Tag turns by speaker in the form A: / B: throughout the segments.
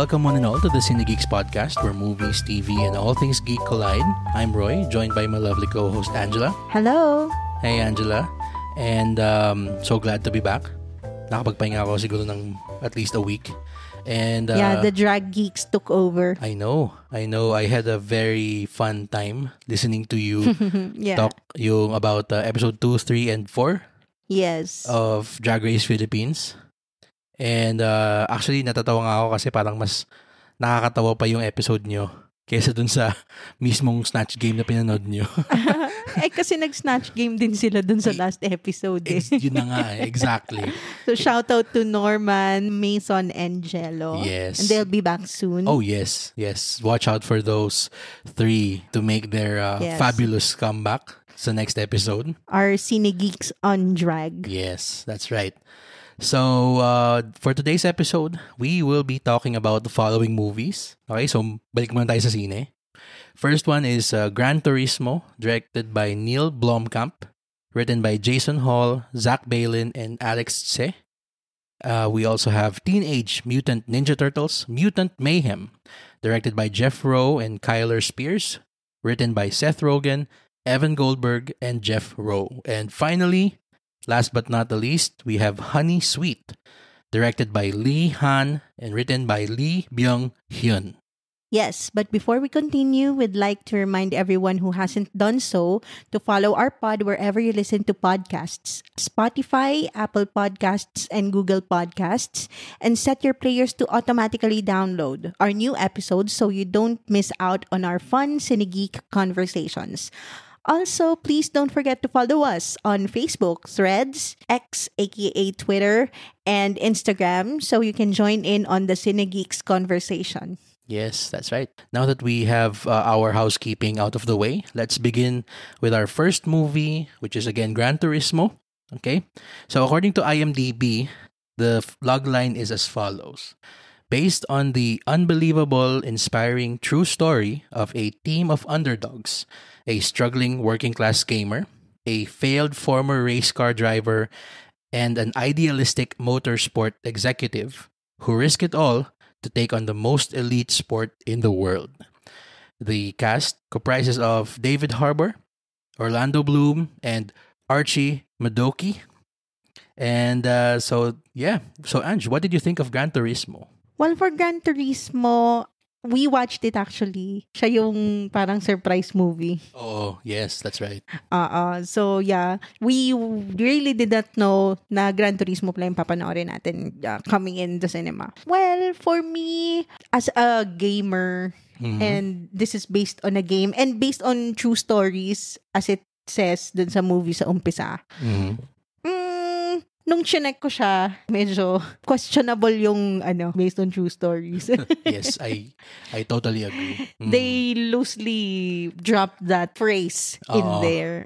A: Welcome one and all to the Cine Geeks podcast, where movies, TV, and all things geek collide. I'm Roy, joined by my lovely co-host Angela.
B: Hello!
A: Hey Angela, and so glad to be back. Nakapagpahinga ako siguro ng at least a week. And
B: the drag geeks took over.
A: I know. I had a very fun time listening to you talk yung about episode 2, 3, and 4
B: Yes.
A: of Drag Race Philippines. And actually, natatawa nga ako kasi parang mas nakakatawa pa yung episode nyo kaysa dun sa mismong Snatch Game na pinanood nyo.
B: Kasi nag-Snatch Game din sila dun sa last episode.
A: Yun na nga, exactly.
B: So shout out to Norman, Mason, and Jello.
A: Yes.
B: And they'll be back soon.
A: Oh, yes. Watch out for those 3 to make their fabulous comeback sa next episode.
B: Our Cine Geeks on Drag.
A: Yes, that's right. So, for today's episode, we will be talking about the following movies. Okay, so balik muna tayo sa sine. First one is Gran Turismo, directed by Neil Blomkamp, written by Jason Hall, Zach Baylin, and Alex Tse. We also have Teenage Mutant Ninja Turtles, Mutant Mayhem, directed by Jeff Rowe and Kyler Spears, written by Seth Rogen, Evan Goldberg, and Jeff Rowe. And finally, last but not the least, we have Honey Sweet, directed by Lee Han and written by Lee Byung-hyun.
B: Yes, but before we continue, we'd like to remind everyone who hasn't done so to follow our pod wherever you listen to podcasts, Spotify, Apple Podcasts, and Google Podcasts, and set your players to automatically download our new episodes so you don't miss out on our fun Cinegeek conversations. Also, please don't forget to follow us on Facebook, Threads, X, aka Twitter, and Instagram so you can join in on the Cinegeeks conversation.
A: Yes, that's right. Now that we have our housekeeping out of the way, let's begin with our first movie, which is again Gran Turismo. Okay? So according to IMDb, the logline is as follows. Based on the unbelievable, inspiring true story of a team of underdogs, a struggling working-class gamer, a failed former race car driver, and an idealistic motorsport executive who risk it all to take on the most elite sport in the world. The cast comprises of David Harbour, Orlando Bloom, and Archie Madoki. And so Ange, what did you think of Gran Turismo?
B: Well, for Gran Turismo, we watched it actually. Siya yung parang surprise movie.
A: Oh, yes, that's right.
B: So yeah, we really did not know na Gran Turismo pala yung papanoorin natin coming in the cinema. Well, for me, as a gamer, and this is based on a game and based on true stories as it says dun sa movie sa umpisa. Nung chinek ko siya, medyo questionable yung based on true stories.
A: Yes, I totally agree.
B: They loosely dropped that phrase in there.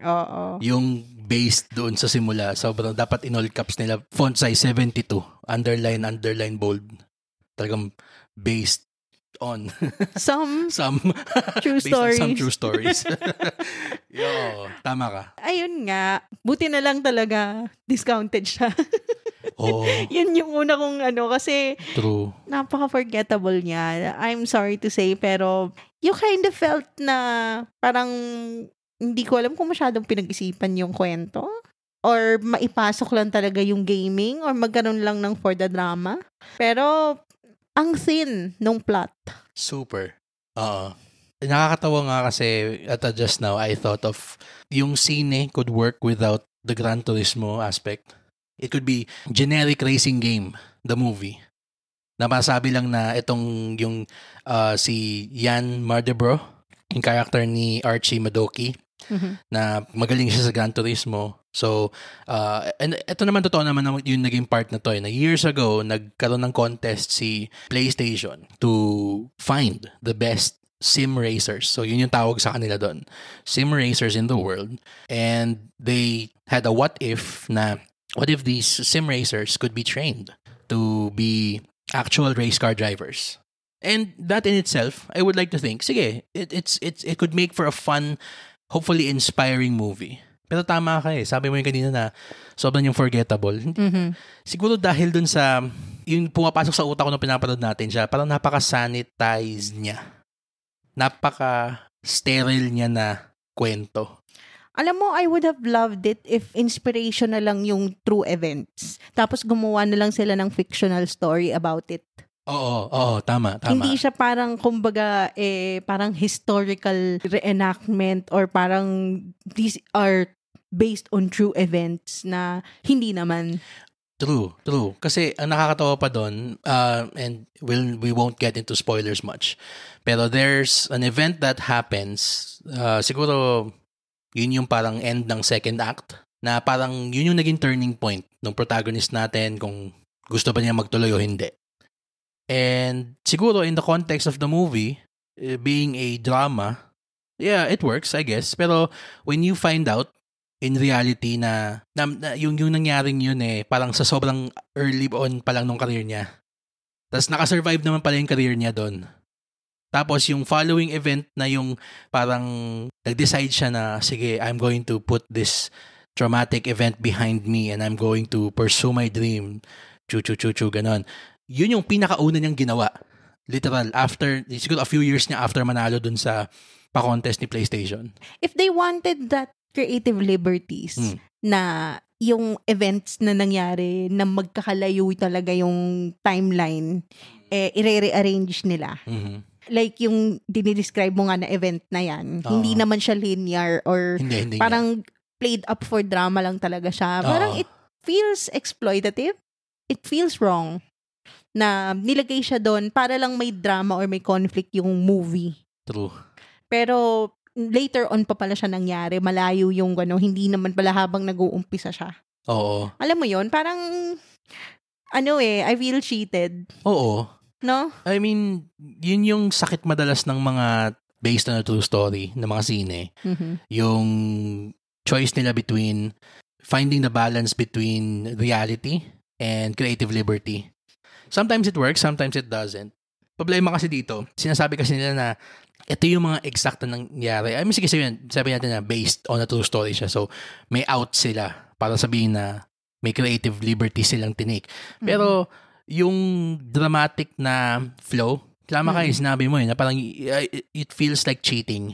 A: Yung based doon sa simula, sobrang dapat in all caps nila, font size 72, underline, bold. Talagang based on
B: some true
A: based
B: stories.
A: on some true stories. Yo, tama ka.
B: Ayun nga, buti na lang talaga discounted siya.
A: Oo.
B: Yun yung una kong kasi
A: True.
B: napaka-forgettable niya. I'm sorry to say, pero you kind of felt na parang hindi ko alam kung masyadong pinag-isipan yung kwento. Or maipasok lang talaga yung gaming or magkaroon lang ng for the drama. Pero ang thin nung plot.
A: Super. Nakakatawa nga kasi just now I thought of yung scene could work without the Gran Turismo aspect. It could be generic racing game, the movie. Napasabi lang na itong yung si Jan Mardebro, yung character ni Archie Madoki, na magaling siya sa Gran Turismo. So, and ito naman totoo naman yung naging part na to na years ago, nagkaroon ng contest si PlayStation to find the best sim racers. So, yun yung tawag sa kanila doon. Sim racers in the world. And they had a what if these sim racers could be trained to be actual race car drivers. And that in itself, I would like to think, sige, it could make for a fun, hopefully inspiring movie. Pero tama ka eh. Sabi mo yung kanina na sobrang yung forgettable. Siguro dahil dun sa, yung pumapasok sa utak ko nung pinapanood natin siya, parang napaka-sanitize niya. Napaka-sterile niya na kwento.
B: Alam mo, I would have loved it if inspiration na lang yung true events. Tapos gumawa na lang sila ng fictional story about it.
A: Oo, tama.
B: Hindi siya parang, kumbaga, parang historical reenactment or parang these are based on true events na hindi naman.
A: True. Kasi ang nakakatawa pa doon, and we won't get into spoilers much, pero there's an event that happens, siguro yun yung parang end ng second act, na parang yun yung naging turning point ng protagonist natin kung gusto ba niya magtuloy o hindi. And siguro in the context of the movie, being a drama, yeah, it works, I guess. Pero when you find out, in reality na yung nangyaring yun parang sa sobrang early on pa lang nung career niya. Tapos nakasurvive naman pala yung career niya doon. Tapos yung following event na yung parang nag-decide siya na, sige, I'm going to put this traumatic event behind me and I'm going to pursue my dream. Ganon. Yun yung pinakauna niyang ginawa. Literal, after, siguro a few years niya after manalo dun sa pa-contest ni PlayStation.
B: If they wanted that creative liberties na yung events na nangyari na magkakalayo talaga yung timeline, i-rearrange nila. Like yung dinidescribe mo nga na event na yan, hindi naman siya linear or
A: hindi
B: parang played up for drama lang talaga siya. Parang it feels exploitative. It feels wrong na nilagay siya doon para lang may drama or may conflict yung movie.
A: True.
B: Pero later on pa pala siya nangyari. Malayo yung hindi naman pala habang nag-uumpisa siya.
A: Oo.
B: Alam mo yon, parang I feel cheated.
A: Oo.
B: No?
A: I mean, yun yung sakit madalas ng mga based on a true story ng mga sine. Yung choice nila between finding the balance between reality and creative liberty. Sometimes it works, sometimes it doesn't. Problema kasi dito, sinasabi kasi nila na ito yung mga exact na nangyari. I mean, sige, sabi natin na based on a true story siya. So, may out sila para sabihin na may creative liberty silang tinake. Pero, yung dramatic na flow, tama kayo, sinabi mo na parang it feels like cheating.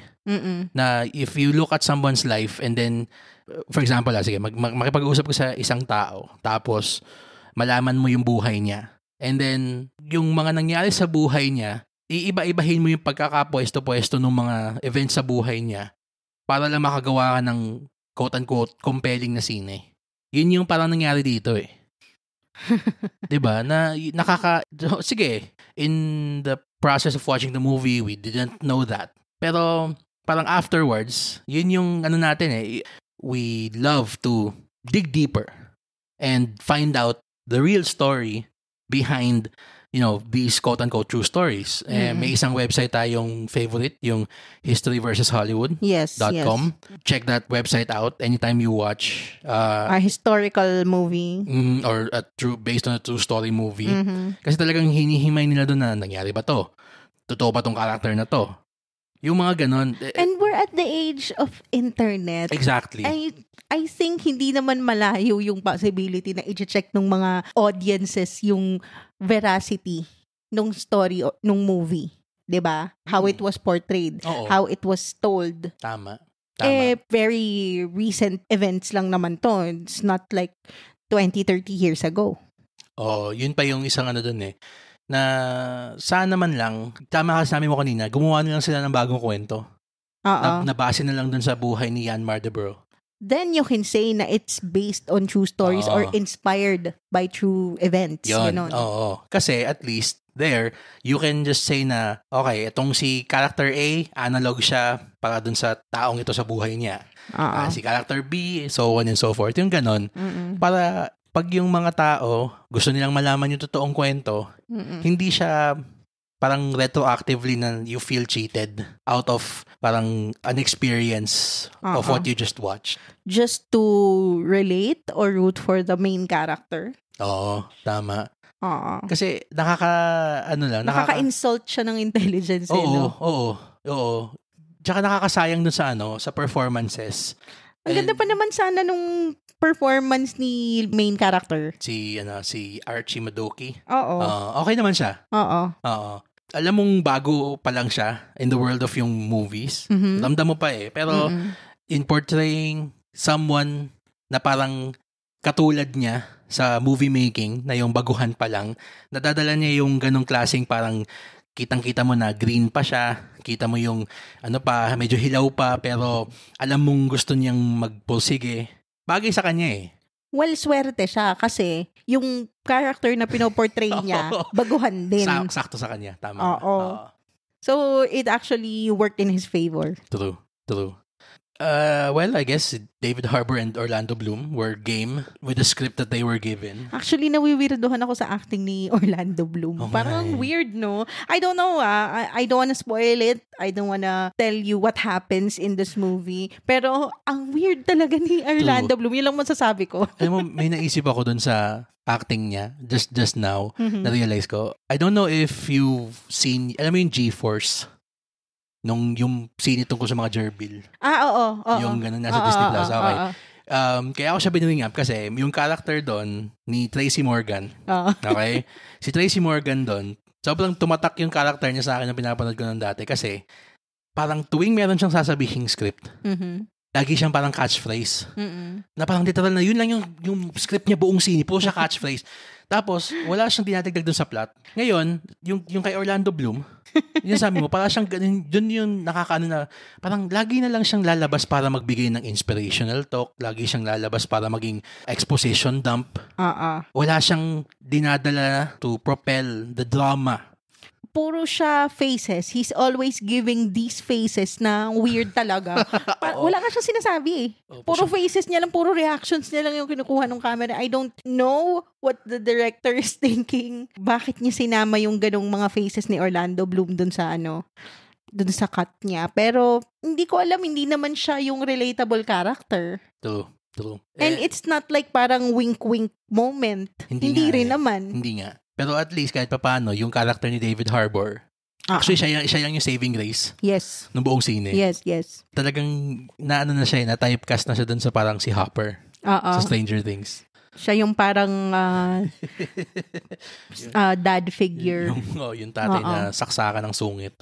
A: Na if you look at someone's life and then, for example, sige, makipag-usap ko sa isang tao, tapos malaman mo yung buhay niya. And then, yung mga nangyari sa buhay niya, iiba-ibahin mo yung pagkakapwesto-pwesto ng mga events sa buhay niya para lang makagawa ka ng quote-unquote compelling na sine. Yun yung parang nangyari dito diba? Sige, in the process of watching the movie, we didn't know that. Pero parang afterwards, yun yung natin we love to dig deeper and find out the real story behind, these quote-unquote true stories. May isang website tayong favorite, yung historyversushollywood.com.
B: Yes.
A: Check that website out anytime you watch
B: a historical movie.
A: Or based on a true story movie. Kasi talagang hinihimay nila doon na nangyari ba to? Totoo ba tong character na to? Yung mga ganon.
B: And we're at the age of internet.
A: Exactly.
B: I think hindi naman malayo yung possibility na i-check ng mga audiences yung veracity nung story, nung movie. 'Di ba? How it was portrayed.
A: Oo.
B: How it was told.
A: Tama.
B: Very recent events lang naman to. It's not like 20-30 years ago.
A: Yun pa yung isang dun na sana man lang, tama ka sabi mo kanina, gumawa na lang sila ng bagong kwento. Nabase na lang dun sa buhay ni Jan Mardebro.
B: Then you can say na it's based on true stories or inspired by true events.
A: Yun, oo. Kasi at least there, you can just say na, okay, itong si character A, analog siya para dun sa taong ito sa buhay niya. Si character B, so on and so forth. Yung ganon. Para pag yung mga tao gusto nilang malaman yung totoong kwento, hindi siya parang retroactively na you feel cheated out of parang an experience of what you just watched.
B: Just to relate or root for the main character.
A: Oo, tama. Kasi nakaka-insult
B: siya ng intelligence.
A: Oo. Tsaka nakakasayang dun sa sa performances
B: Ang ganda pa naman sana nung performance ni main character.
A: Si Archie Madoki.
B: Oo.
A: Okay naman siya.
B: Oo.
A: Oo. Alam mong bago pa lang siya in the world of yung movies. Ramdam mo pa eh. Pero in portraying someone na parang katulad niya sa movie making, na yung baguhan pa lang, nadadala niya yung ganong klaseng parang kitang-kita mo na green pa siya, kita mo yung medyo hilaw pa, pero alam mong gusto niyang magpursige. Bagay sa kanya eh.
B: Well, swerte siya kasi yung character na pinoportray niya, baguhan din.
A: Sakto sa kanya, tama.
B: Oo. So, it actually worked in his favor.
A: True. Well, I guess David Harbour and Orlando Bloom were game with the script that they were given.
B: Actually, nawiwirdohan ako sa acting ni Orlando Bloom. Parang weird, no? I don't know, I don't wanna spoil it. I don't wanna tell you what happens in this movie. Pero, ang weird talaga ni Orlando Bloom. Yun lang masasabi ko.
A: Alam mo, may naisip ako dun sa acting niya, just now, na-realize ko. I don't know if you've seen, alam mo yung G-Force? Yung scene tungkol sa mga gerbil.
B: Oo.
A: Yung gano'n, nasa Disney Plus. Okay. Kaya ako siya binring up kasi yung character doon ni Tracy Morgan. Okay? Si Tracy Morgan doon, sobrang tumatak yung character niya sa akin na pinapanood ko nung dati kasi parang tuwing meron siyang sasabihing script, lagi siyang parang catchphrase. Na parang literal na yun lang yung script niya buong scene. Puro siya catchphrase. Tapos, wala siyang dinadagdag doon sa plot. Ngayon, yung kay Orlando Bloom, yun sabi mo, parang siyang ganun, dun yung nakakaano na, parang lagi na lang siyang lalabas para magbigay ng inspirational talk, lagi siyang lalabas para maging exposition dump. Wala siyang dinadala to propel the drama.
B: Puro siya faces. He's always giving these faces na weird talaga. Wala ka siyang sinasabi eh. Puro faces niya lang, puro reactions niya lang yung kinukuha ng camera. I don't know what the director is thinking. Bakit niya sinama yung ganong mga faces ni Orlando Bloom dun sa dun sa cut niya. Pero hindi ko alam, hindi naman siya yung relatable character.
A: True.
B: And it's not like parang wink-wink moment. Hindi rin naman.
A: Hindi nga. Pero at least kahit papaano, yung character ni David Harbour, actually siya lang yung saving grace.
B: Yes.
A: Nung buong scene.
B: Yes.
A: Talagang na typecast na siya dun sa parang si Hopper. Sa Stranger Things.
B: Siya yung parang dad figure.
A: Yung tatay na saksakan ng sungit.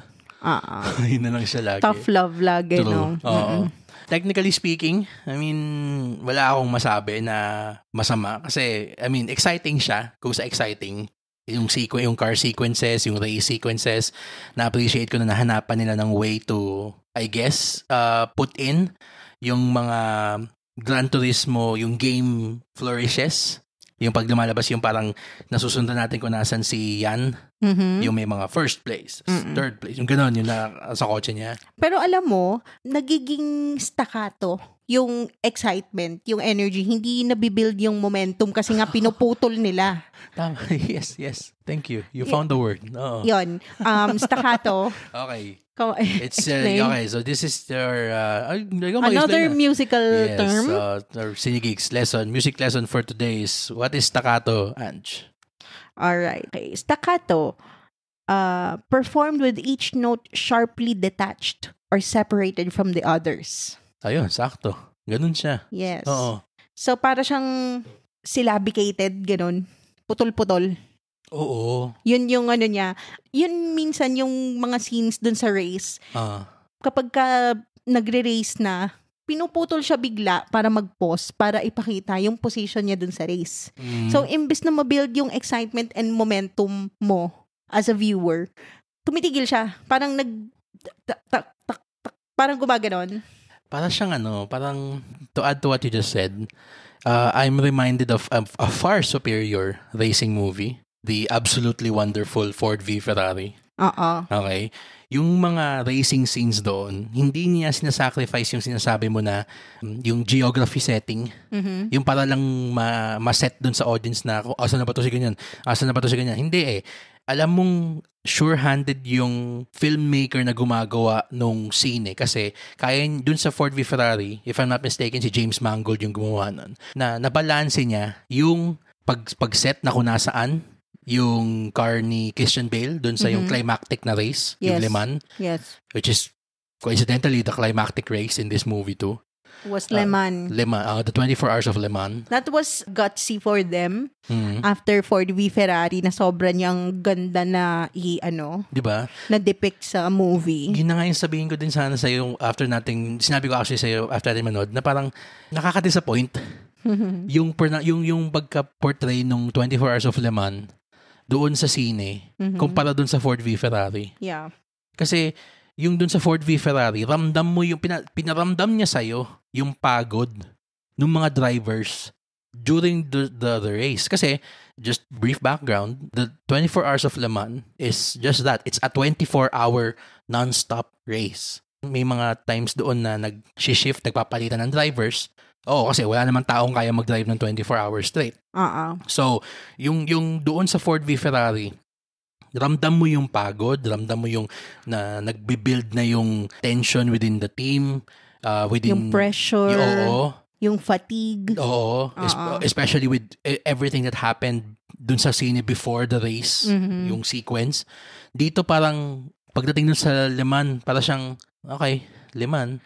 A: Yun na lang siya lagi.
B: Tough love lagi, no?
A: Technically speaking, I mean, wala akong masabi na masama. Kasi, I mean, exciting siya. Kung sa exciting, yung car sequences, yung race sequences, na-appreciate ko na nahanapan nila ng way to, I guess, put in yung mga Gran Turismo, yung game flourishes. Yung pag lumalabas, yung parang nasusundan natin kung nasan si Yan. Yung may mga first place, third place. Yung gano'n, yung sa kotse niya.
B: Pero alam mo, nagiging staccato yung excitement, yung energy. Hindi nabibuild yung momentum kasi nga pinuputol nila.
A: Tama. Yes. Thank you. You found the word. Oo.
B: Yun. Staccato.
A: Okay.
B: It's
A: okay, so this is their
B: another musical term.
A: Our Cinegeeks lesson, music lesson for today is, what is staccato, Ange?
B: Alright. Okay. Staccato, performed with each note sharply detached or separated from the others.
A: Ayun, sakto. Ganun siya.
B: Yes.
A: Oo.
B: So, para siyang syllabicated, ganun. Putol-putol.
A: Oo.
B: Yun yung niya. Yun minsan yung mga scenes dun sa race. Kapag nagre-race na, pinuputol siya bigla para mag-pause, para ipakita yung position niya dun sa race. So, imbes na mabuild yung excitement and momentum mo as a viewer, tumitigil siya. Parang parang gumaganon.
A: Para siyang parang to add to what you just said, I'm reminded of a far superior racing movie, the absolutely wonderful Ford v Ferrari. Okay? Yung mga racing scenes doon, hindi niya sinasacrifice yung sinasabi mo na yung geography setting. Yung para lang ma-set doon sa audience na asan na ba to si ganyan? Asan na ba to si ganyan? Hindi eh. Alam mong sure-handed yung filmmaker na gumagawa nung scene kasi kaya dun sa Ford v Ferrari, if I'm not mistaken, si James Mangold yung gumawa nun, na nabalanse niya yung pag-set na kung nasaan yung car ni Christian Bale dun sa yung climactic na race, yung Le Mans,
B: yes,
A: which is coincidentally the climactic race in this movie too.
B: Was Le Mans.
A: The 24 Hours of Le Mans.
B: That was gutsy for them
A: Mhm.
B: after Ford v Ferrari na sobra niyang ganda na
A: Di ba?
B: na depict sa movie.
A: Yun na nga yung sabihin ko din sana sa'yo sinabi ko actually sa'yo after natin manood, na parang nakaka-disappoint yung pagka-portray nung 24 Hours of Le Mans doon sa sine kumpara doon sa Ford v Ferrari.
B: Yeah.
A: Kasi yung doon sa Ford v Ferrari, ramdam mo yung pinaramdam niya sa'yo yung pagod ng mga drivers during the race. Kasi, just brief background, the 24 Hours of Le Mans is just that. It's a 24-hour non-stop race. May mga times doon na nag-shift, nagpapalitan ng drivers. Kasi wala namang taong kaya mag-drive ng 24 hours straight. So, yung doon sa Ford v Ferrari, ramdam mo yung pagod, ramdam mo yung na nagbi-build na yung tension within the team,
B: yung pressure, yung fatigue.
A: Especially with everything that happened dun sa scene before the race, yung sequence. Dito parang pagdating dun sa Le Mans, para siyang okay, Le Mans.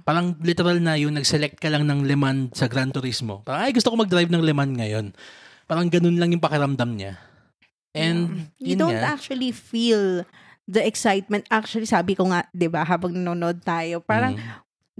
A: Parang literal na yung nag-select ka lang ng Le Mans sa Gran Turismo. Parang gusto ko mag-drive ng Le Mans ngayon. Parang ganun lang yung pakiramdam niya. And
B: you don't actually feel the excitement. Actually, sabi ko nga, 'di ba, habang nanonood tayo, parang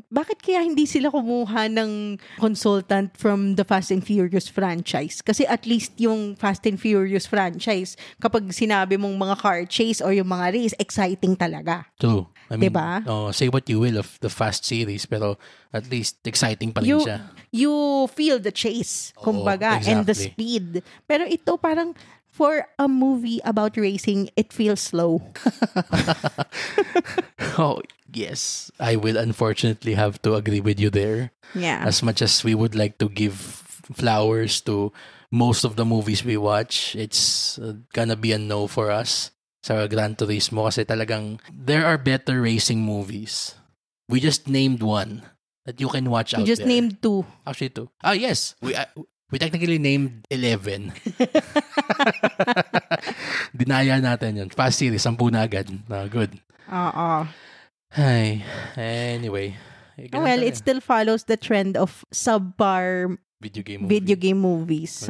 B: bakit kaya hindi sila kumuha ng consultant from the Fast and Furious franchise? Kasi at least yung Fast and Furious franchise, kapag sinabi mong mga car chase or yung mga race, exciting talaga.
A: True. I mean,
B: diba?
A: Say what you will of the Fast series, pero at least exciting pa rin siya.
B: You feel the chase, kumbaga, exactly. And the speed. Pero ito parang, for a movie about racing, it feels slow.
A: Yes. I will unfortunately have to agree with you there.
B: Yeah.
A: As much as we would like to give flowers to most of the movies we watch, it's gonna be a no for us sa Gran Turismo kasi talagang there are better racing movies. We just named one that you can watch out there.
B: You just named 2.
A: Actually 2. Yes. We technically named 11. Dinaya natin yun. Fast series, 10 na agad. Good. Hi. Anyway.
B: Well, it still follows the trend of subpar video game movies.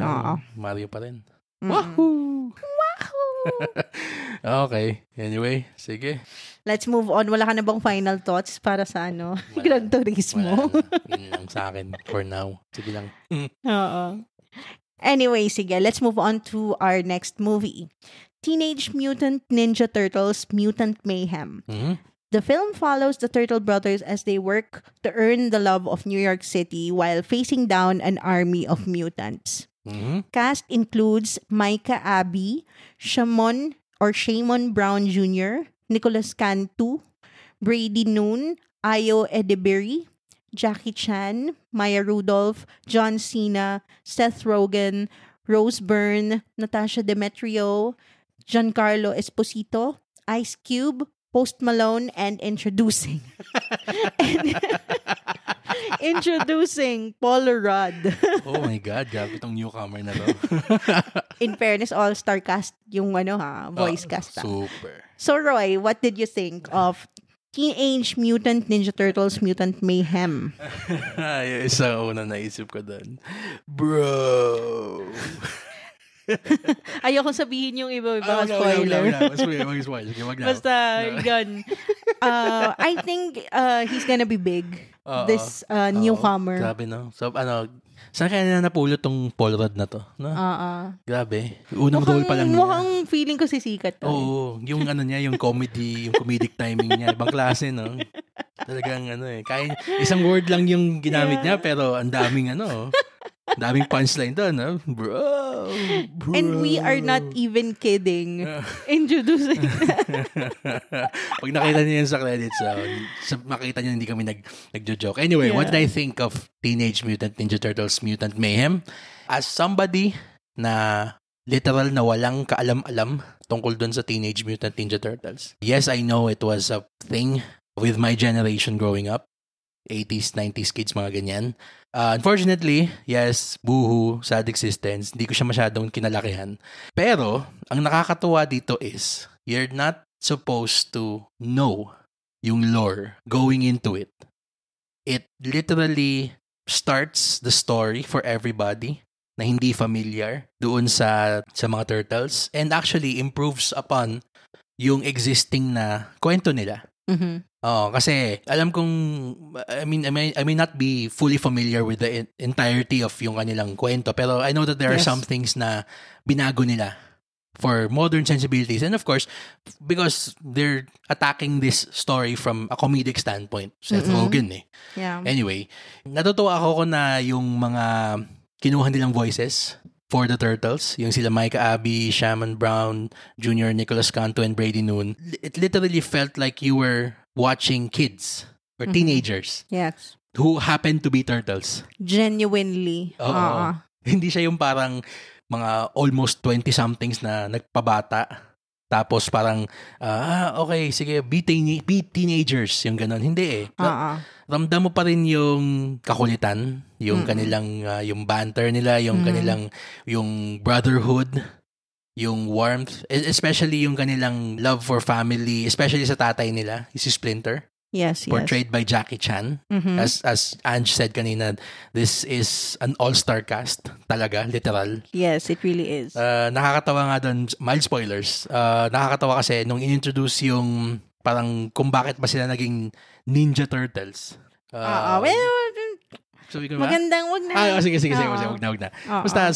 A: Mario pa rin. Wahoo! Okay. Anyway, sige.
B: Let's move on. Wala ka na bang final thoughts para sa Gran Turismo?
A: Yun lang sa akin for now. Sige lang.
B: Anyway, sige. Let's move on to our next movie. Teenage Mutant Ninja Turtles Mutant Mayhem. The film follows the Turtle brothers as they work to earn the love of New York City while facing down an army of mutants. Cast includes Micah Abbey, Shamon Brown Jr., Nicholas Cantu, Brady Noon, Ayo Edebiri, Jackie Chan, Maya Rudolph, John Cena, Seth Rogen, Rose Byrne, Natasha Demetrio, Giancarlo Esposito, Ice Cube, Post Malone, and introducing Paul Rudd.
A: Oh my God, grabe itong newcomer na to.
B: In fairness, all-star cast yung voice cast.
A: Super.
B: So Roy, what did you think of Teenage Mutant Ninja Turtles Mutant Mayhem?
A: Isa una naisip ko doon. Bro.
B: Ayoko sabihin yung iba-iba spoiler. Basta yun. I think he's gonna be big. This newcomer.
A: Grabe, no? So, saan kaya na napulot tong Paul Rudd na to? No? Grabe. Unang role pa lang niya.
B: Mukhang feeling ko sisikat to.
A: Oo. Yung niya, yung comedic timing niya. Ibang klase, no? Talagang kaya, isang word lang yung ginamit niya, pero ang daming daming punchline doon, no? Bro.
B: And we are not even kidding. Introducing.
A: Pag nakita niyo yan sa credits, makita niyo hindi kami nagjo-joke. Anyway, what did I think of Teenage Mutant Ninja Turtles Mutant Mayhem? As somebody na literal na walang kaalam-alam tungkol doon sa Teenage Mutant Ninja Turtles. Yes, I know it was a thing with my generation growing up. 80s, 90s kids, mga ganyan. Unfortunately, yes, boohoo, sad existence. Hindi ko siya masyadong kinalakihan. Pero, ang nakakatuwa dito is, you're not supposed to know yung lore going into it. it literally starts the story for everybody na hindi familiar doon sa mga turtles and actually improves upon yung existing na kwento nila. Kasi alam kong I may not be fully familiar with the entirety of yung kanilang kwento, pero I know that there are some things na binago nila for modern sensibilities, and of course because they're attacking this story from a comedic standpoint. Seth Rogen
B: Yeah.
A: Anyway, natutuwa ako na yung mga kinuha nilang voices for the turtles, yung sila Micah Abbey, Shamon Brown Jr., Nicholas Canto, and Brady Noon. It literally felt like you were watching kids or teenagers
B: Yes.
A: who happen to be turtles.
B: Genuinely.
A: Oo. Hindi siya yung parang mga almost 20-somethings na nagpabata. Tapos parang, okay, sige, be teenagers, yung ganun. Hindi Ramdam mo pa rin yung kakulitan, yung kanilang, yung banter nila, yung kanilang, yung brotherhood, yung warmth, especially yung kanilang love for family, especially sa tatay nila, si Splinter.
B: Yes.
A: Portrayed by Jackie Chan. As Ange said kanina, this is an all-star cast. Talaga, literal.
B: Yes, it really is.
A: Nakakatawa nga doon, mild spoilers. Nakakatawa kasi nung in-introduce yung parang kung bakit ba sila naging Ninja Turtles. Sabi ko ba?
B: Magandang wag na.
A: Sige. Wag na. Basta,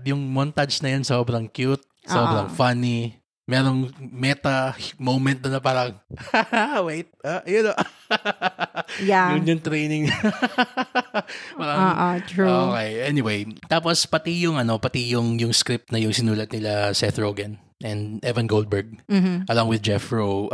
A: yung montage na yun, sobrang cute, sobrang funny. Merong meta moment na parang, wait,
B: Yeah.
A: Yun yung training.
B: True.
A: Okay, anyway. Tapos, pati yung script na yung sinulat nila Seth Rogen and Evan Goldberg, along with Jeff Rowe.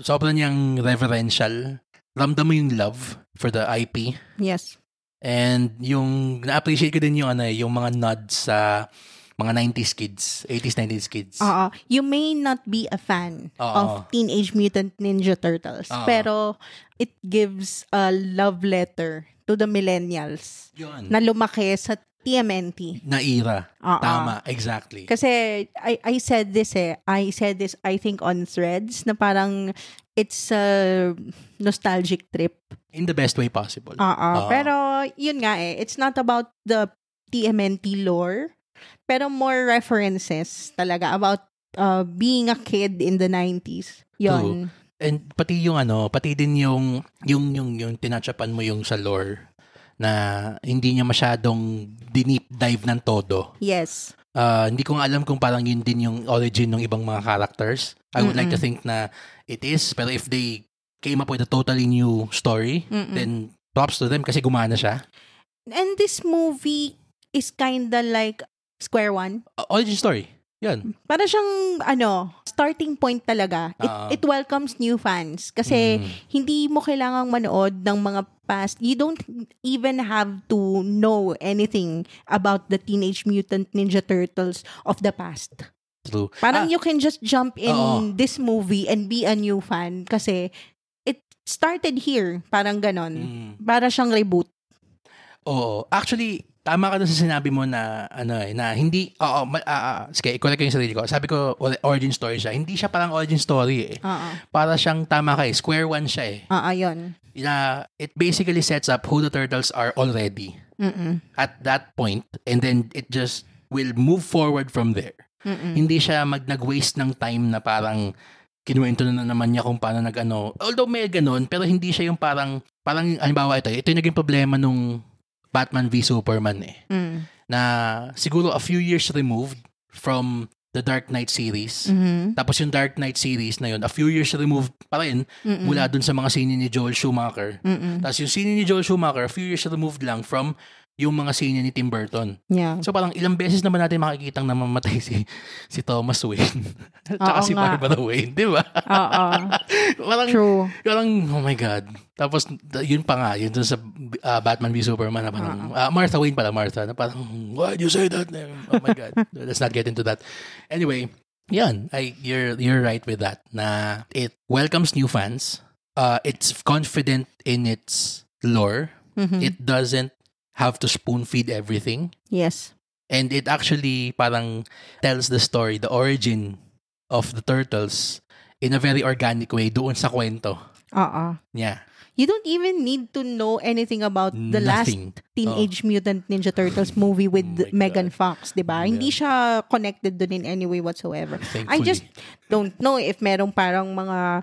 A: Sobrang niyang reverential. Ramdam mo yung love for the IP.
B: Yes.
A: And yung, na-appreciate ko din yung mga nods sa mga 90s kids, 80s, 90s kids.
B: You may not be a fan of Teenage Mutant Ninja Turtles, pero it gives a love letter to the millennials na lumaki sa TMNT.
A: Na era. Tama, exactly.
B: Kasi I said this I think on Threads na parang it's a nostalgic trip.
A: In the best way possible.
B: Pero yun nga it's not about the TMNT lore, pero more references talaga about being a kid in the 90s. Yun.
A: And pati yung pati din yung tinatchapan mo yung sa lore na hindi niya masyadong deep dive ng todo.
B: Yes.
A: Hindi ko nga alam kung parang yun din yung origin ng ibang mga characters. I would like to think na it is, pero if they came up with a totally new story, then props to them kasi gumana siya.
B: And this movie is kinda like Square One.
A: Origin story. Yan.
B: Para siyang starting point talaga. It welcomes new fans kasi hindi mo kailangang manood ng mga past. You don't even have to know anything about the Teenage Mutant Ninja Turtles of the past.
A: True.
B: Parang you can just jump in this movie and be a new fan kasi it started here. Parang ganon. Para siyang reboot.
A: Oo. Actually, tama ka dun sa sinabi mo na na hindi sige, i-correct ko yung sarili ko. Sabi ko origin story siya. Hindi siya parang origin story Para siyang tama ka Square One siya
B: Yun.
A: It basically sets up who the turtles are already at that point, and then it just will move forward from there. Hindi siya nag-waste ng time na parang kinuwento na naman niya kung paano although may ganun, pero hindi siya yung parang halimbawa ito yung naging problema nung Batman v Superman na siguro a few years removed from the Dark Knight series. Tapos yung Dark Knight series na yun, a few years removed pa rin mula dun sa mga sine ni Joel Schumacher. Tapos yung sine ni Joel Schumacher, a few years removed lang from yung mga sine ni Tim Burton.
B: Yeah.
A: So parang ilang beses naman natin makikitang namamatay si Thomas Wayne. Tsaka si Barbara Wayne, di ba? Parang,
B: true.
A: Parang, oh my God. Tapos, yun pa nga, yun dun sa Batman v Superman na parang, Martha Wayne pala, na parang, why'd you say that? Oh my God. Let's not get into that. Anyway, yan. You're right with that. Na it welcomes new fans. It's confident in its lore. It doesn't have to spoon feed everything.
B: Yes.
A: And it actually parang tells the story, the origin of the turtles in a very organic way doon sa kwento.
B: Oo.
A: Yeah.
B: You don't even need to know anything about the last
A: Nothing.
B: Teenage Mutant Ninja Turtles movie with
A: Oh my
B: Megan
A: God.
B: Fox, 'di ba? Hindi siya connected dun in any way whatsoever. I
A: Thankfully.
B: just don't know if merong parang mga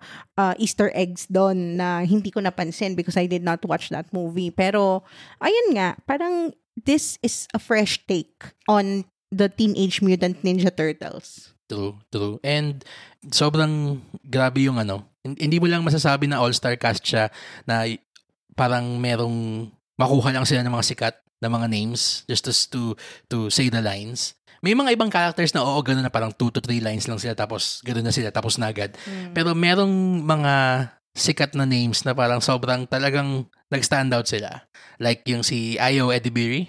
B: Easter eggs doon na hindi ko napansin because I did not watch that movie. Pero ayun nga, parang this is a fresh take on the Teenage Mutant Ninja Turtles.
A: True. And sobrang grabe yung hindi mo lang masasabi na all-star cast siya na parang merong makuha lang sila ng mga sikat na mga names just to say the lines. May mga ibang characters na gano'n na parang 2 to 3 lines lang sila tapos gano'n na sila tapos na agad. Pero merong mga sikat na names na parang sobrang talagang nag-stand out sila. Like yung si Ayo Edibiri,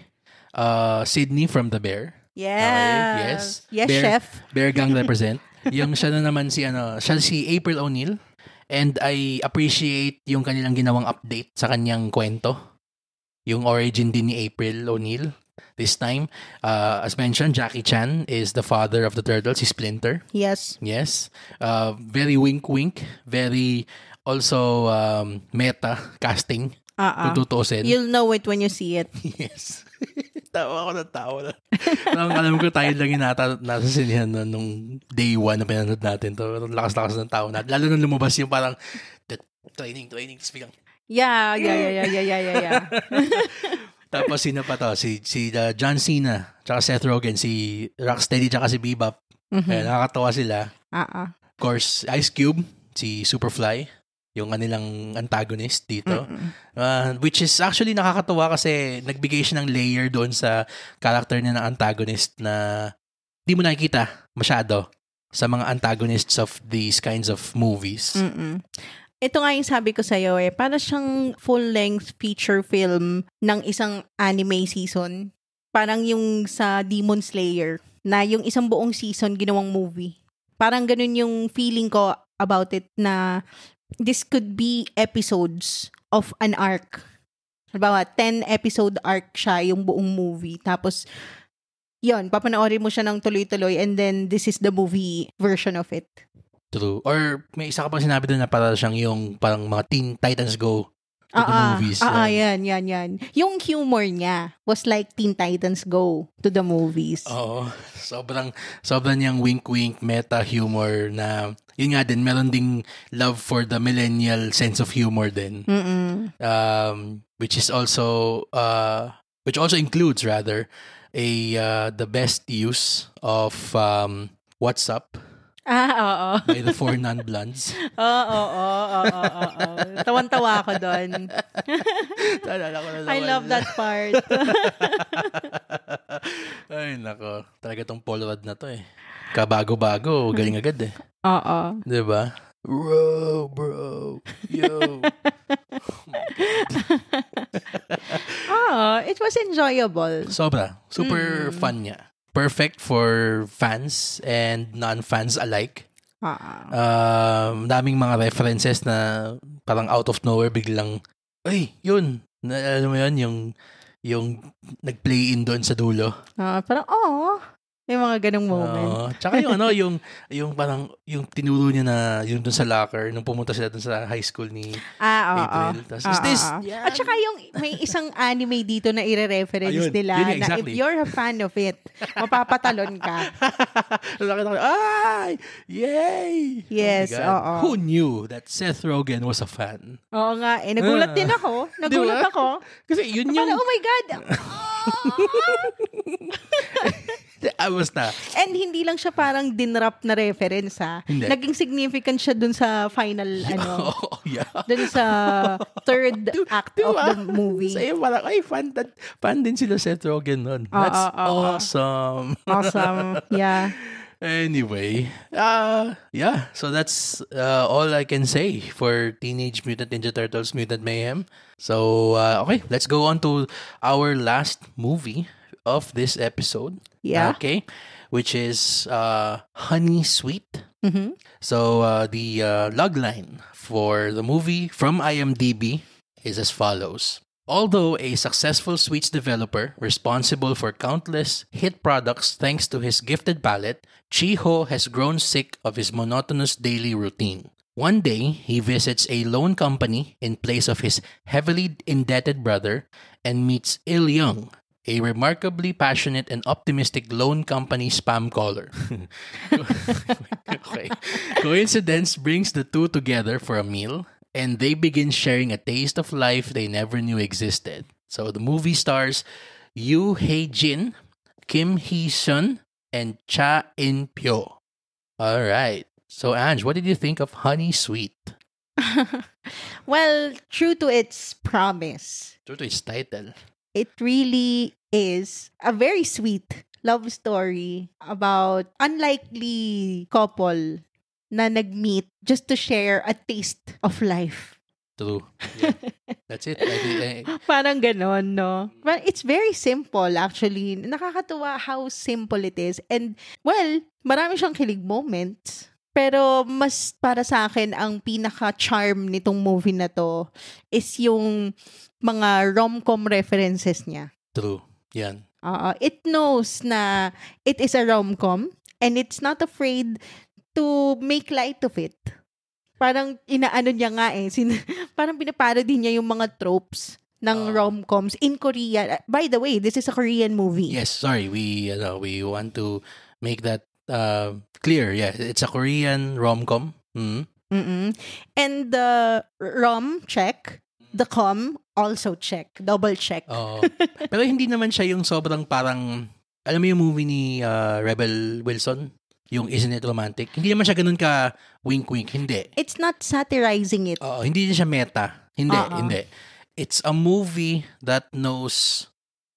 A: Sydney from The Bear.
B: Yes. Yes,
A: Bear,
B: chef.
A: Bear Gang represent. Yung siya na naman siya si April O'Neil. And I appreciate yung kanilang ginawang update sa kanyang kwento. Yung origin din ni April O'Neil. This time, as mentioned, Jackie Chan is the father of the turtles, si Splinter.
B: Yes.
A: Very wink-wink. Very also meta casting. Kung tutuusin.
B: You'll know it when you see it.
A: Yes. Tawa na. Alam ko tayo lang yung nasa sinihan nung day 1 na pinanood natin to. Lakas-lakas ng tao natin. Lalo nung lumabas yung parang training. Tapos biglang
B: Yeah.
A: tapos sino pa to? Si John Cena, tsaka Seth Rogen, si Rocksteady, tsaka si Bebop. Nakakatawa sila. Of course, Ice Cube, si Superfly, yung kanilang antagonist dito. Which is actually nakakatawa kasi nagbigay siya ng layer doon sa character niya ng antagonist na di mo nakikita masyado sa mga antagonists of these kinds of movies.
B: Ito nga yung sabi ko sa'yo para siyang full-length feature film ng isang anime season. Parang yung sa Demon Slayer na yung isang buong season ginawang movie. Parang ganun yung feeling ko about it na this could be episodes of an arc. Halimbawa, 10-episode arc siya yung buong movie. Tapos, yun, papanoorin mo siya ng tuloy-tuloy and then this is the movie version of it.
A: True. Or may isa ka pang sinabi doon na para siyang yung parang mga Teen Titans Go to the movies.
B: Yan. Yung humor niya was like Teen Titans Go to the movies.
A: Oo. Sobrang niyang wink-wink meta humor na yun nga din, meron ding love for the millennial sense of humor din. Which is also which also includes rather the best use of What's Up
B: Oo.
A: by the Four Non-Blondes.
B: Oo. Tawan-tawa ako doon. I love that part.
A: Ay, nako. Talaga tong Paul Rudd na to Kabago-bago, galing agad
B: Oo.
A: Diba? Bro. Yo.
B: It was enjoyable.
A: Sobra. Super fun niya. Perfect for fans and non-fans alike. Daming mga references na parang out of nowhere biglang, yun. Alam mo yun, yung nag-play in doon sa dulo.
B: Parang, may mga ganong moment.
A: Tsaka yung parang, yung tinuro niya na yung doon sa locker, nung pumunta sila doon sa high school ni April. Tapos, is this? Yeah.
B: At saka yung may isang anime dito na ire-reference nila
A: yun,
B: na
A: exactly.
B: if you're a fan of it, mapapatalon ka.
A: Ay! Yay!
B: Yes, oo.
A: Who knew that Seth Rogen was a fan?
B: Oo nga, nagulat din ako. Nagulat ako.
A: Kasi yun yung...
B: Oh my God!
A: I was na.
B: And hindi lang siya parang dinrap na reference
A: Hindi.
B: Naging significant siya dun sa final
A: Yeah.
B: dun sa third act of the movie.
A: Sa'yo parang, fan din sila Seth Rogen nun. That's awesome.
B: Awesome. Yeah.
A: Anyway, so that's all I can say for Teenage Mutant Ninja Turtles Mutant Mayhem. So, okay, let's go on to our last movie of this episode.
B: Yeah.
A: Okay, which is Honey Sweet. So, the logline for the movie from IMDb is as follows. Although a successful sweets developer responsible for countless hit products thanks to his gifted palate, Chi-Ho has grown sick of his monotonous daily routine. One day, he visits a loan company in place of his heavily indebted brother and meets Il Young, a remarkably passionate and optimistic loan company spam caller. Okay. Coincidence brings the two together for a meal, and they begin sharing a taste of life they never knew existed. So the movie stars Yoo Hae-jin, Kim Hee-sun, and Cha In-pyo. All right. So, Ange, what did you think of Honey Sweet?
B: Well, true to its promise,
A: True to its title.
B: it really is a very sweet love story about unlikely couple na nag-meet just to share a taste of life.
A: True. Yeah. That's it.
B: Parang ganon, no? But it's very simple, actually. Nakakatuwa how simple it is. And, well, marami siyang kilig moments. Pero mas para sa akin, ang pinaka-charm nitong movie na to is yung mga rom-com references niya.
A: True. Yan.
B: It knows na it is a rom-com and it's not afraid to make light of it. Parang inaano niya nga parang pinaparody niya yung mga tropes ng rom-coms in Korea. By the way, this is a Korean movie.
A: Yes, sorry. We want to make that clear. Yeah, it's a Korean rom-com.
B: Mm-mm. And the rom, check. The com, also check. Double check.
A: Pero hindi naman siya yung sobrang parang, alam mo yung movie ni Rebel Wilson? Yung Isn't It Romantic? Hindi naman siya ganun ka wink-wink. Hindi.
B: It's not satirizing it.
A: Hindi siya meta. Hindi. It's a movie that knows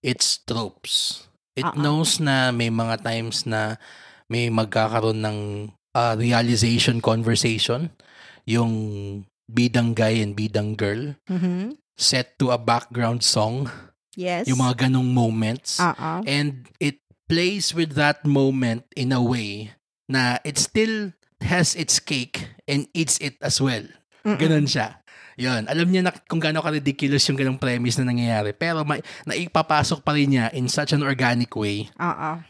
A: its tropes. It knows na may mga times na may magkakaroon ng realization conversation. Yung bidang guy and bidang girl.
B: Mm-hmm.
A: Set to a background song.
B: Yes.
A: Yung mga ganong moments. And it plays with that moment in a way na it still has its cake and eats it as well. Ganon siya. Yun. Alam niya na kung gaano ka-ridiculous yung ganong premise na nangyayari. Pero naipapasok pa rin niya in such an organic way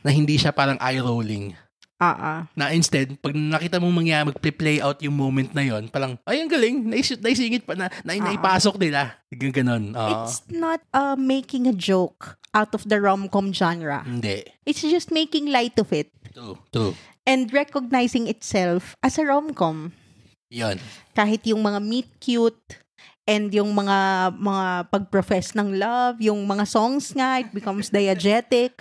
A: na hindi siya parang eye-rolling. Na instead, pag nakita mong mag-play out yung moment na yon, parang, ay, ang galing, naisingit pa na naipasok nila. Ganon.
B: It's not making a joke out of the rom-com genre.
A: Hindi.
B: It's just making light of it.
A: True.
B: And recognizing itself as a rom-com.
A: Yon.
B: Kahit yung mga meet cute and yung mga pag-profess ng love, yung mga songs nga, it becomes diegetic.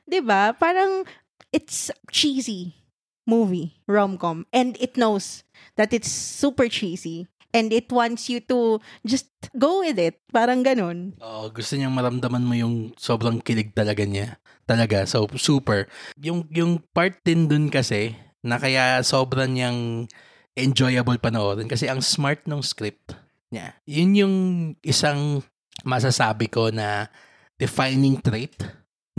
B: Diba? Parang, it's cheesy movie, rom-com. And it knows that it's super cheesy. And it wants you to just go with it. Parang ganun.
A: Gusto niyang maramdaman mo yung sobrang kilig talaga niya. Talaga. So, super. Yung part din dun kasi, na kaya sobrang niyang enjoyable panoorin. Kasi ang smart ng script niya. Yun yung isang masasabi ko na defining trait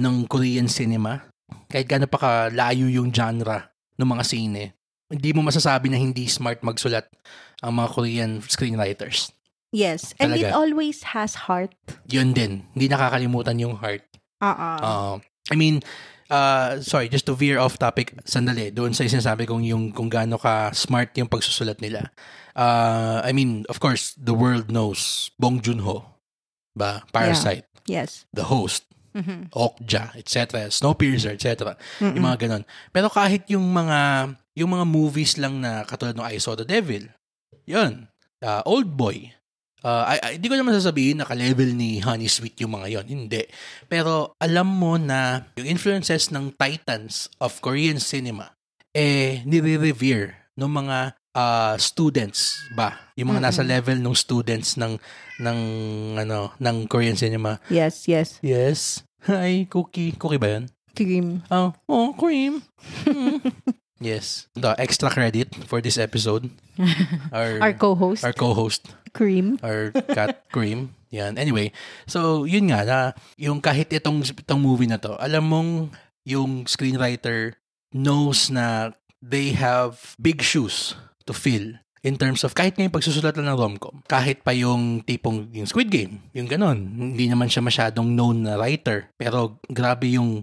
A: ng Korean cinema. Kahit gaano pa kalayo yung genre ng mga sine, hindi mo masasabi na hindi smart magsulat ang mga Korean screenwriters.
B: Yes. And
A: Talaga.
B: it always has heart.
A: Yun din. Hindi nakakalimutan yung heart. I mean, sorry, just to veer off topic, sandali, doon sa sinasabi kong yung kung gaano ka smart yung pagsusulat nila. I mean, of course, the world knows Bong Joon-ho, ba? Parasite.
B: Yeah. Yes.
A: The Host. Okja, etc. Snowpiercer, etc. Yung mga ganon. Pero kahit yung mga movies lang na katulad ng I Saw the Devil, yun, Old Boy, hindi ko naman sasabihin na ka-level ni Honey Sweet yung mga yon. Hindi. Pero alam mo na yung influences ng titans of Korean cinema, nire-revere ng mga students ba? Yung mga nasa level ng students ng Korean cinema.
B: Yes.
A: Yes. Hi, Cookie. Cookie ba yun?
B: Cream.
A: Cream. Yes. The extra credit for this episode.
B: Our co-host.
A: Our co-host.
B: Cream.
A: Our cat Cream. Yan. Anyway, so yun nga na yung kahit itong movie na to, alam mong yung screenwriter knows na they have big shoes to fill. In terms of, kahit ngayon pagsusulat lang ng rom-com, kahit pa yung tipong yung Squid Game, yung ganon, hindi naman siya masyadong known na writer, pero grabe yung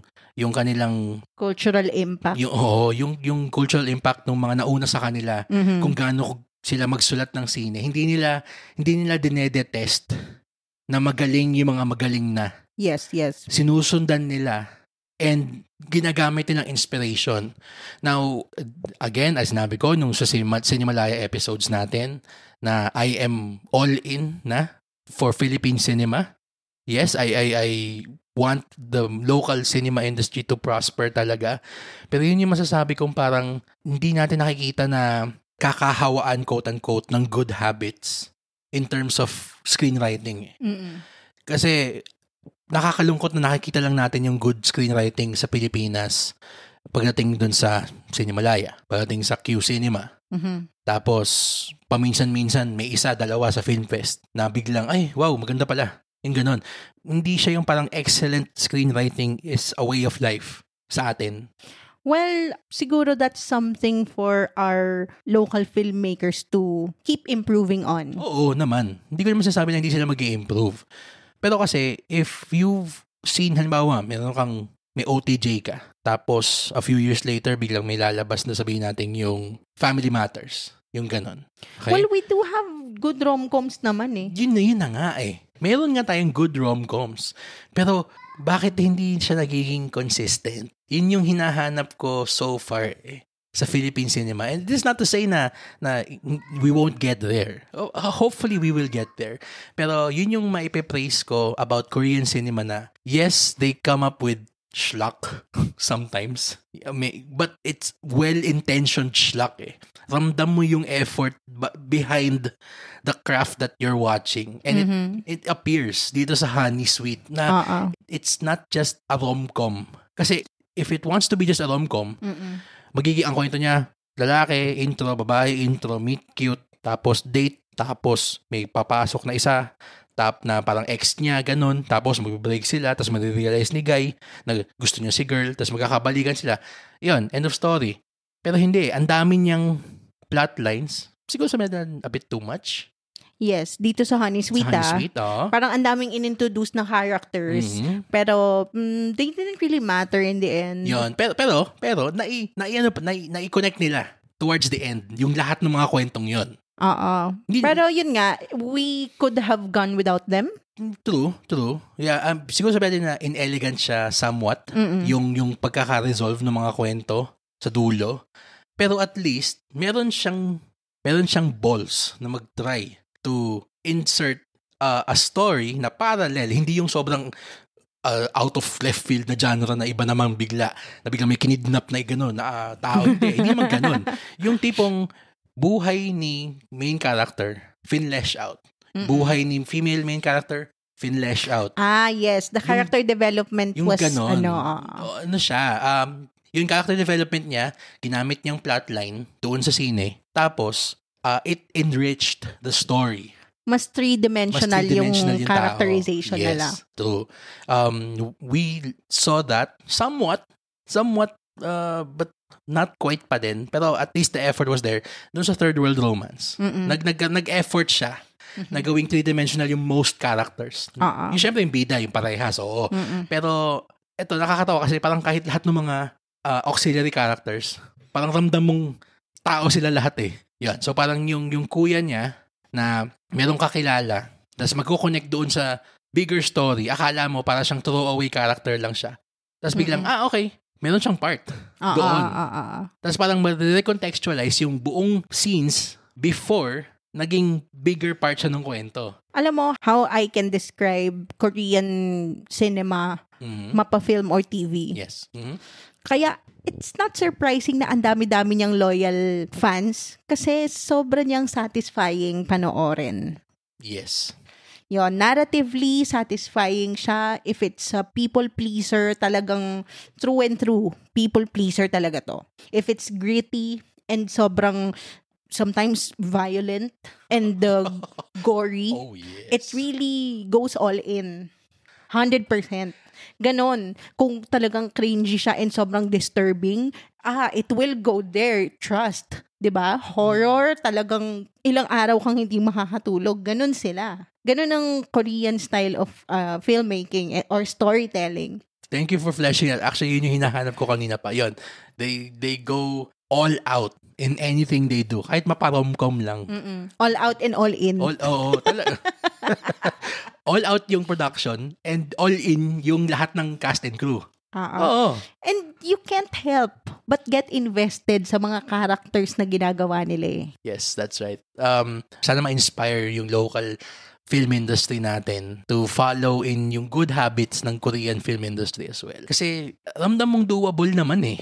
A: kanilang
B: Cultural impact.
A: yung cultural impact ng mga nauna sa kanila, kung gaano sila magsulat ng sine. Hindi nila dinedetest na magaling yung mga magaling na.
B: Yes.
A: Sinusundan nila and ginagamit nilang inspiration. Now, again, as sinabi ko nung sa Cinemalaya episodes natin, na I am all in na for Philippine cinema. Yes, I want the local cinema industry to prosper talaga. Pero yun yung masasabi kong parang hindi natin nakikita na kakahawaan, quote-unquote, ng good habits in terms of screenwriting. Kasi nakakalungkot na nakikita lang natin yung good screenwriting sa Pilipinas pagdating dun sa Cinemalaya, pagdating sa Q Cinema. Tapos, paminsan-minsan, may isa, dalawa sa Film Fest na biglang, ay, wow, maganda pala. Yung ganon. Hindi siya yung parang excellent screenwriting is a way of life sa atin.
B: Well, siguro that's something for our local filmmakers to keep improving on.
A: Oo naman. Hindi ko naman sasabi na hindi sila mag-i-improve. Pero kasi, if you've seen, halimbawa, may OTJ ka, tapos a few years later, biglang may lalabas na sabihin natin yung Family Matters. Yung ganon. Okay?
B: Well, we do have good rom-coms naman eh.
A: Yun na nga eh. Meron nga tayong good rom-coms. Pero, bakit hindi siya nagiging consistent? Yun yung hinahanap ko so far eh, sa Philippine cinema. And this is not to say na we won't get there. Hopefully, we will get there. Pero yun yung maipe-praise ko about Korean cinema na, yes, they come up with schlock sometimes. But it's well-intentioned schlock eh. Ramdam mo yung effort behind the craft that you're watching. And it appears dito sa Honey Sweet na it's not just a rom-com. Kasi if it wants to be just a rom-com, magiging ang kwento niya, lalaki, intro, babae, intro, meet cute, tapos date, tapos may papasok na isa, na parang ex niya, ganun, tapos mag-break sila, tapos marirealize ni guy na gusto niya si girl, tapos magkakabalikan sila. Yun, end of story. Pero hindi, ang dami niyang plot lines. Siguro sa medal a bit too much.
B: Yes, dito sa Honey Sweet, parang ang daming in-introduce na characters, pero they didn't really matter in the end.
A: Yun, pero nai-connect nila towards the end, yung lahat ng mga kwentong yun.
B: Pero yun nga, we could have gone without them.
A: True. Yeah, siguro sabihin na inelegant siya somewhat, yung pagkaka-resolve ng mga kwento sa dulo. Pero at least, meron siyang balls na mag-try to insert a story na parallel, hindi yung sobrang out of left field na genre na iba namang bigla may kinidnap na gano'n na tao. Hindi naman gano'n. Yung tipong buhay ni main character, finlesh out. Buhay ni female main character, finlesh out.
B: Yes. The character development
A: yung
B: was,
A: ganon, yung character development niya, ginamit niyang plotline doon sa sine. Tapos, it enriched the story.
B: Mas three-dimensional yung characterization nila.
A: Yes, true. We saw that somewhat, but not quite pa din. Pero at least the effort was there. Doon sa Third World Romance, nag-effort siya na gawing three-dimensional yung most characters. Yung syempre yung bida, yung parehas, oo. Pero eto, nakakatawa kasi parang kahit lahat ng mga auxiliary characters, parang ramdam mong tao sila lahat eh. Yan. So parang yung kuya niya na merong kakilala, tapos magko-connect doon sa bigger story, akala mo para siyang throwaway character lang siya. Tapos biglang, okay, meron siyang part doon. Tapos parang ma-recontextualize yung buong scenes before naging bigger part siya ng kwento.
B: Alam mo, how I can describe Korean cinema, mapa-film or TV.
A: Yes.
B: Kaya, it's not surprising na ang dami-dami niyang loyal fans kasi sobra niyang satisfying panoorin.
A: Yes.
B: Yon, narratively satisfying siya. If it's a people pleaser, talagang true and true, people pleaser talaga to. If it's gritty and sobrang sometimes violent and gory, it really goes all in. 100%. Ganon. Kung talagang cringy siya and sobrang disturbing, it will go there. Trust. 'Diba? Horror, talagang ilang araw kang hindi makakatulog. Ganun sila. Ganun ang Korean style of filmmaking or storytelling.
A: Thank you for fleshing out. Actually, yun yung hinahanap ko kanina pa. Yun. They go all out in anything they do. Kahit maparomcom lang.
B: All out and all in.
A: Talaga. All out yung production and all in yung lahat ng cast and crew. Oo.
B: And you can't help but get invested sa mga characters na ginagawa nila eh.
A: Yes, that's right. Sana ma-inspire yung local film industry natin to follow in yung good habits ng Korean film industry as well. Kasi ramdam mong doable naman eh.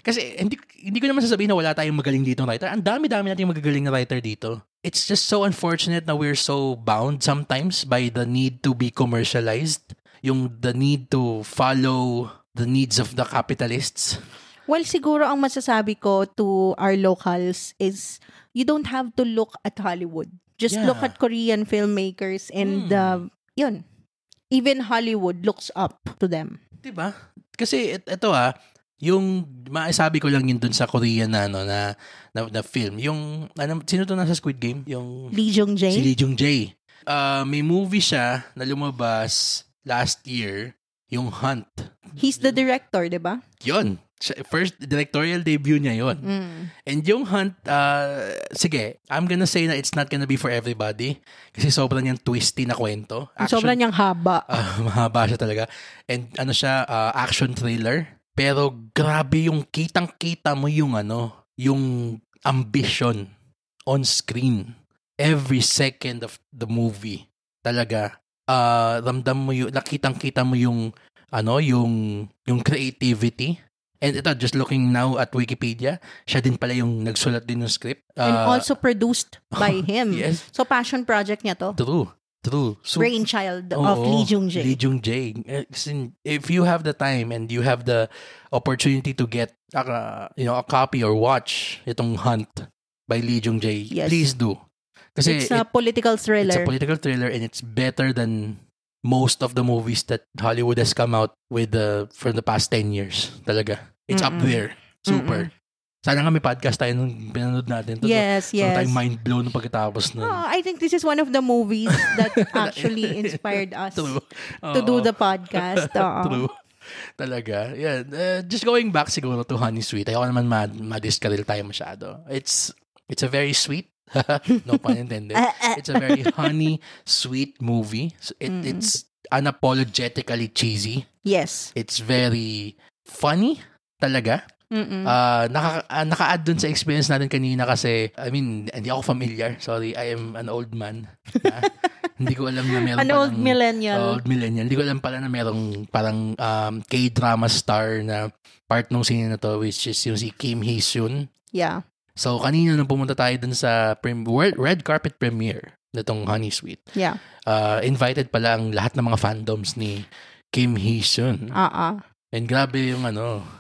A: Kasi hindi ko naman sasabihin na wala tayong magaling dito writer. Ang dami-dami nating magagaling na writer dito. It's just so unfortunate na we're so bound sometimes by the need to be commercialized. The need to follow the needs of the capitalists.
B: Well, siguro ang masasabi ko to our locals is you don't have to look at Hollywood. Just look at Korean filmmakers and yun. Even Hollywood looks up to them.
A: Diba? Kasi ito yung maisabi ko lang yun dun sa Korean na film. Yung sino to nasa Squid Game? Yung
B: Lee Jung Jae.
A: Si Lee Jung Jae. May movie siya na lumabas last year, yung Hunt.
B: He's the director, 'di ba?
A: Yun. First directorial debut niya yun. And yung Hunt, sige, I'm gonna say na it's not gonna be for everybody kasi sobrang niyang twisty na kwento.
B: Sobrang niyang haba.
A: Mahaba siya talaga. And siya, action thriller. Pero grabe yung kitang-kita mo yung yung ambition on screen. Every second of the movie. Talaga, ramdam mo yung, nakitang-kita mo yung yung creativity. And ito, just looking now at Wikipedia, siya din pala yung nagsulat din ng script.
B: And also produced by him.
A: Yes.
B: So, passion project niya to.
A: True. So,
B: brainchild of Lee Jung Jae.
A: Lee Jung Jae. If you have the time and you have the opportunity to get a copy or watch itong Hunt by Lee Jung Jae, please do. Kasi
B: it's a political thriller.
A: It's a political thriller and it's better than most of the movies that Hollywood has come out with for the past 10 years. Talaga. It's up there. Super. Sana nga may podcast tayo nung pinanood natin.
B: Yes.
A: So tayong mind blown nung pagkatapos nun.
B: I think this is one of the movies that actually inspired us to do the podcast.
A: True. Talaga. Yeah. Just going back siguro to Honey Sweet. Ayoko naman ma-discarril tayo masyado. It's a very sweet, no pun intended. It's a very honey, sweet movie. It's unapologetically cheesy.
B: Yes.
A: It's very funny talaga. Naka-add dun sa experience natin kanina kasi, I mean, hindi ako familiar. Sorry, I am an old man. Hindi ko alam na meron
B: an old millennial.
A: Old millennial. Hindi ko alam pala na merong parang K-drama star na part nung scene na to, which is yung si Kim Hee-sun.
B: Yeah.
A: So, kanina nung pumunta tayo dun sa red carpet premiere nitong Honey Sweet.
B: Yeah.
A: Invited pala ang lahat ng mga fandoms ni Kim Hee-sun. And grabe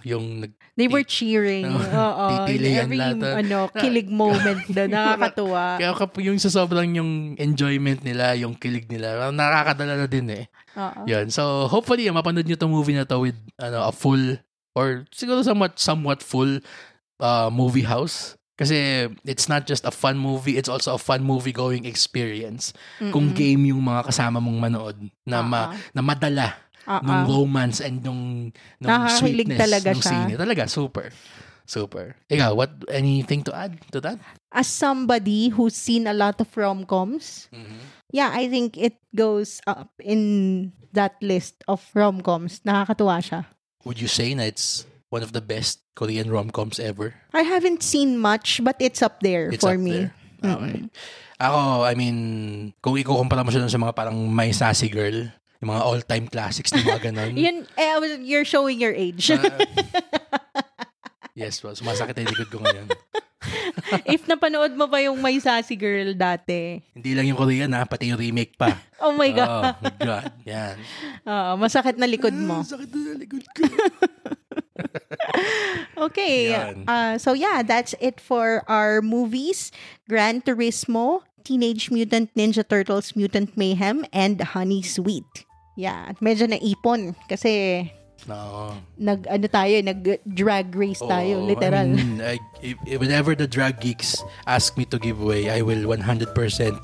A: yung
B: they were cheering.
A: Titilian
B: every
A: lahat.
B: kilig moment na nakakatuwa.
A: Kaya yung sa sobrang yung enjoyment nila, yung kilig nila, nakakadala na din eh. Yun. So hopefully mapanood niyo tong movie na to with a full or siguro somewhat full movie house. Kasi it's not just a fun movie, it's also a fun movie going experience. Kung game yung mga kasama mong manood na madala nung romance and nung sweetness
B: talaga
A: nung
B: siya.
A: scene. Talaga, super. Ikaw, anything to add to that?
B: As somebody who's seen a lot of rom-coms, yeah, I think it goes up in that list of rom-coms. Nakakatuwa siya.
A: Would you say na it's one of the best Korean rom-coms ever?
B: I haven't seen much, but it's up there
A: it's
B: for
A: up
B: me.
A: There. Okay. Ako, I mean, kung ikukumpara mo siya sa mga parang My Sassy Girl, yung mga all-time classics na mga ganon.
B: You're showing your age.
A: Yes, well, sumasakit ang likod ko ngayon.
B: If napanood mo pa yung My Sassy Girl dati.
A: Hindi lang yung Korean pati yung remake pa.
B: Oh my God.
A: Oh my God. Yan.
B: Masakit na likod mo.
A: Masakit na likod ko.
B: Okay. So yeah, that's it for our movies. Gran Turismo, Teenage Mutant Ninja Turtles Mutant Mayhem, and Honey Sweet. Yeah, medyo naipon kasi
A: No.
B: Nag-drag race tayo,
A: Oo,
B: literal.
A: I mean, whenever the drag geeks ask me to give way, I will 100%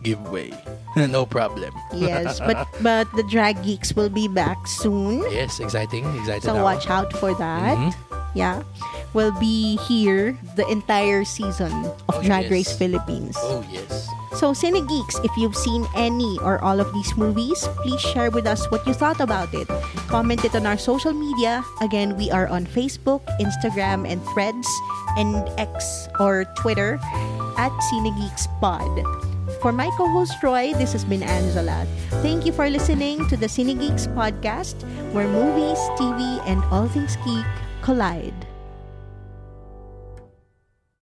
A: give way. No problem.
B: Yes, but the drag geeks will be back soon.
A: Yes, excited
B: So
A: ako.
B: watch out for that.
A: Mhm.
B: Yeah. We'll be here the entire season of
A: Oh,
B: Drag
A: yes.
B: Race Philippines.
A: Oh, yes.
B: So Cine Geeks, if you've seen any or all of these movies, please share with us what you thought about it. Comment it on our social media. Again, we are on Facebook, Instagram, and Threads, and X or Twitter at Cine Geeks Pod. For my co-host Roy, this has been Angela. Thank you for listening to the Cine Geeks podcast, where movies, TV, and all things geek collide.